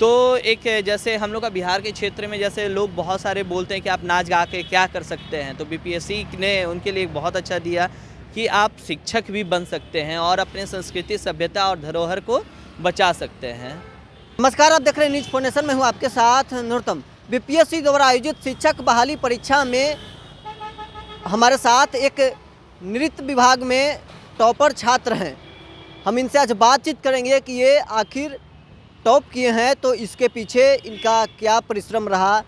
तो एक जैसे हम लोग का बिहार के क्षेत्र में जैसे लोग बहुत सारे बोलते हैं कि आप नाच गा के क्या कर सकते हैं, तो बीपीएससी ने उनके लिए एक बहुत अच्छा दिया कि आप शिक्षक भी बन सकते हैं और अपने संस्कृति, सभ्यता और धरोहर को बचा सकते हैं। नमस्कार, आप देख रहे हैं न्यूज फोनेशन में हूँ आपके साथ नूरतम। बीपीएससी द्वारा आयोजित शिक्षक बहाली परीक्षा में हमारे साथ एक नृत्य विभाग में टॉपर छात्र हैं। हम इनसे आज बातचीत करेंगे कि ये आखिर टॉप किए हैं तो इसके पीछे इनका क्या परिश्रम रहा।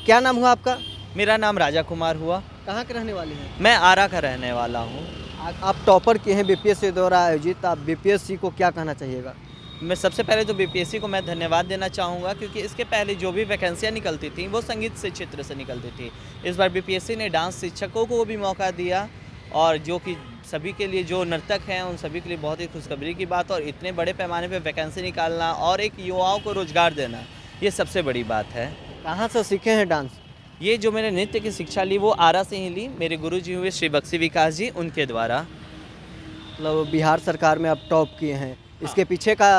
क्या नाम हुआ आपका? मेरा नाम राजा कुमार हुआ। कहाँ के रहने वाले हैं? मैं आरा का रहने वाला हूँ। आप टॉपर किए हैं बीपीएससी द्वारा आयोजित, आप बीपीएससी को क्या कहना चाहिएगा? मैं सबसे पहले तो बीपीएससी को मैं धन्यवाद देना चाहूँगा, क्योंकि इसके पहले जो भी वैकेंसियाँ निकलती थी वो संगीत से क्षेत्र से निकलती थी। इस बार बीपीएससी ने डांस शिक्षकों को भी मौका दिया, और जो कि सभी के लिए, जो नर्तक हैं उन सभी के लिए बहुत ही खुशखबरी की बात। और इतने बड़े पैमाने पर वैकेंसी निकालना और एक युवाओं को रोजगार देना, ये सबसे बड़ी बात है। कहाँ से सीखे हैं डांस? ये जो मैंने नृत्य की शिक्षा ली वो आरा से ही ली। मेरे गुरुजी हुए श्री बक्सी विकास जी, उनके द्वारा। मतलब बिहार सरकार में आप टॉप किए हैं, इसके पीछे का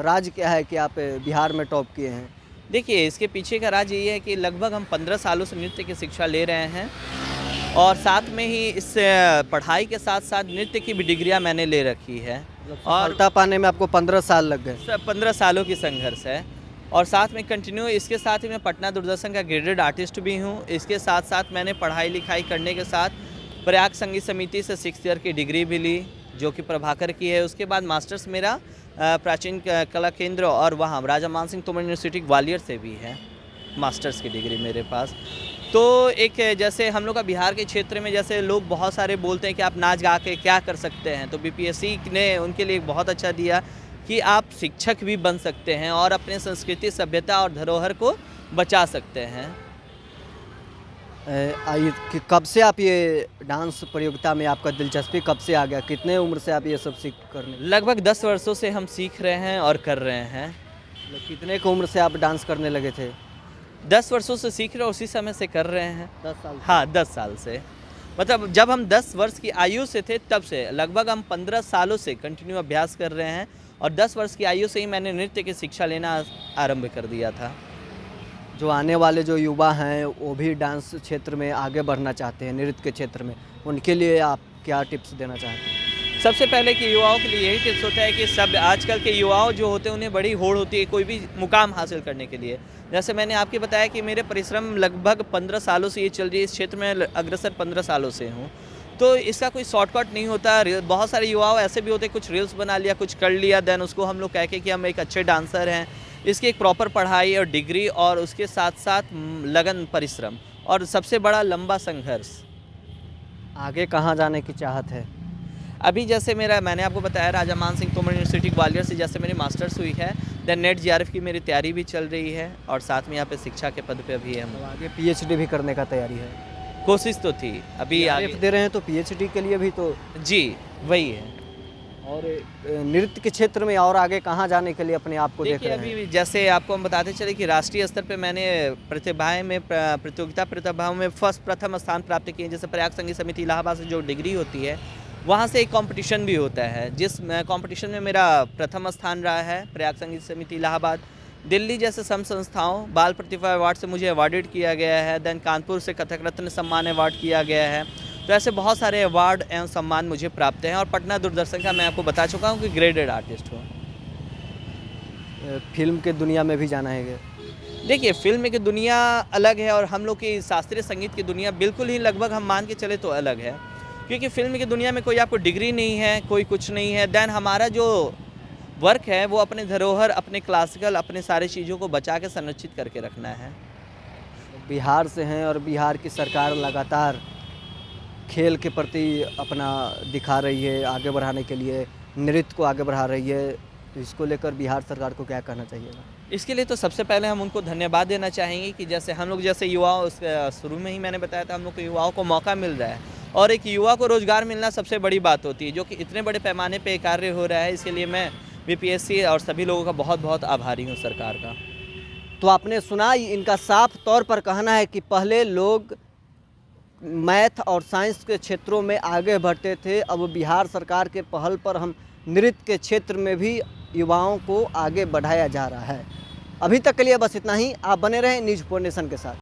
राज क्या है कि आप बिहार में टॉप किए हैं? देखिए, इसके पीछे का राज ये है कि लगभग हम 15 सालों से नृत्य की शिक्षा ले रहे हैं, और साथ में ही इस पढ़ाई के साथ साथ नृत्य की भी डिग्रियां मैंने ले रखी है। और सफलता पाने में आपको 15 साल लग गए? 15 सालों की संघर्ष है। और साथ में कंटिन्यू इसके साथ ही मैं पटना दूरदर्शन का ग्रेडेड आर्टिस्ट भी हूँ। इसके साथ साथ मैंने पढ़ाई लिखाई करने के साथ प्रयाग संगीत समिति से 6th ईयर की डिग्री भी ली, जो कि प्रभाकर की है। उसके बाद मास्टर्स मेरा प्राचीन कला केंद्र और वहाँ राजा मान सिंह तोमर यूनिवर्सिटी ग्वालियर से भी है, मास्टर्स की डिग्री मेरे पास। तो एक जैसे हम लोग का बिहार के क्षेत्र में जैसे लोग बहुत सारे बोलते हैं कि आप नाच गा के क्या कर सकते हैं, तो बीपीएससी ने उनके लिए एक बहुत अच्छा दिया कि आप शिक्षक भी बन सकते हैं और अपने संस्कृति, सभ्यता और धरोहर को बचा सकते हैं। कि कब से आप ये डांस प्रतियोगिता में आपका दिलचस्पी कब से आ गया? कितने उम्र से आप ये सब सीख करने? लगभग 10 वर्षों से हम सीख रहे हैं और कर रहे हैं। मतलब कितने की उम्र से आप डांस करने लगे थे? 10 वर्षों से सीख रहे हैं, उसी समय से कर रहे हैं। 10 साल? हाँ, 10 साल से। मतलब जब हम 10 वर्ष की आयु से थे तब से लगभग हम 15 सालों से कंटिन्यू अभ्यास कर रहे हैं, और 10 वर्ष की आयु से ही मैंने नृत्य की शिक्षा लेना आरंभ कर दिया था। जो आने वाले जो युवा हैं वो भी डांस क्षेत्र में आगे बढ़ना चाहते हैं, नृत्य के क्षेत्र में, उनके लिए आप क्या टिप्स देना चाहते हैं? सबसे पहले कि युवाओं के लिए यही टिप्स होता है कि सब आजकल के युवाओं जो होते हैं उन्हें बड़ी होड़ होती है कोई भी मुकाम हासिल करने के लिए। जैसे मैंने आपको बताया कि मेरे परिश्रम लगभग 15 सालों से ये चल रही है, इस क्षेत्र में अग्रसर 15 सालों से हूँ। तो इसका कोई शॉर्टकट नहीं होता। बहुत सारे युवाओं ऐसे भी होते हैं, कुछ रील्स बना लिया, कुछ कर लिया, देन उसको हम लोग कह के कि हम एक अच्छे डांसर हैं। इसकी एक प्रॉपर पढ़ाई और डिग्री, और उसके साथ साथ लगन, परिश्रम और सबसे बड़ा लंबा संघर्ष। आगे कहाँ जाने की चाहत है? अभी जैसे मैंने आपको बताया राजा मान सिंह तोमर यूनिवर्सिटी ग्वालियर से जैसे मेरी मास्टर्स हुई है, देन नेट जीआरएफ की मेरी तैयारी भी चल रही है, और साथ में यहाँ पे शिक्षा के पद पे अभी है। तो आगे पीएचडी भी करने का तैयारी है? कोशिश तो थी, अभी आगे दे रहे हैं तो पीएचडी के लिए भी तो? जी, वही है। और नृत्य के क्षेत्र में और आगे कहाँ जाने के लिए अपने आप को देख रहे हैं? अभी जैसे आपको हम बताते चले कि राष्ट्रीय स्तर पे मैंने प्रतिभाओं में प्रथम स्थान प्राप्त किए। जैसे प्रयाग संगीत समिति इलाहाबाद से जो डिग्री होती है, वहाँ से एक कंपटीशन भी होता है, जिस कंपटीशन में मेरा प्रथम स्थान रहा है प्रयाग संगीत समिति इलाहाबाद। दिल्ली जैसे सम संस्थाओं बाल प्रतिभा अवार्ड से मुझे अवार्डेड किया गया है। देन कानपुर से कथक रत्न सम्मान अवार्ड किया गया है। तो ऐसे बहुत सारे अवार्ड एवं सम्मान मुझे प्राप्त हैं। और पटना दूरदर्शन का मैं आपको बता चुका हूँ कि ग्रेडेड आर्टिस्ट हूँ। फिल्म के दुनिया में भी जाना है? देखिए, फिल्म की दुनिया अलग है और हम लोग की शास्त्रीय संगीत की दुनिया बिल्कुल ही लगभग हम मान के चले तो अलग है, क्योंकि फिल्म की दुनिया में कोई आपको डिग्री नहीं है, कोई कुछ नहीं है। देन हमारा जो वर्क है वो अपने धरोहर, अपने क्लासिकल, अपने सारी चीज़ों को बचा के संरक्षित करके रखना है। बिहार से हैं और बिहार की सरकार लगातार खेल के प्रति अपना दिखा रही है, आगे बढ़ाने के लिए नृत्य को आगे बढ़ा रही है, तो इसको लेकर बिहार सरकार को क्या कहना चाहिएगा? इसके लिए तो सबसे पहले हम उनको धन्यवाद देना चाहेंगे कि जैसे हम लोग जैसे युवाओं, शुरू में ही मैंने बताया था, हम लोग को युवाओं को मौका मिल रहा है, और एक युवा को रोजगार मिलना सबसे बड़ी बात होती है, जो कि इतने बड़े पैमाने पे कार्य हो रहा है। इसके लिए मैं बीपीएससी और सभी लोगों का बहुत बहुत आभारी हूँ, सरकार का। तो आपने सुना, इनका साफ तौर पर कहना है कि पहले लोग मैथ और साइंस के क्षेत्रों में आगे बढ़ते थे, अब बिहार सरकार के पहल पर हम नृत्य के क्षेत्र में भी युवाओं को आगे बढ़ाया जा रहा है। अभी तक के लिए बस इतना ही। आप बने रहें न्यूज़ 4 नेशन के साथ।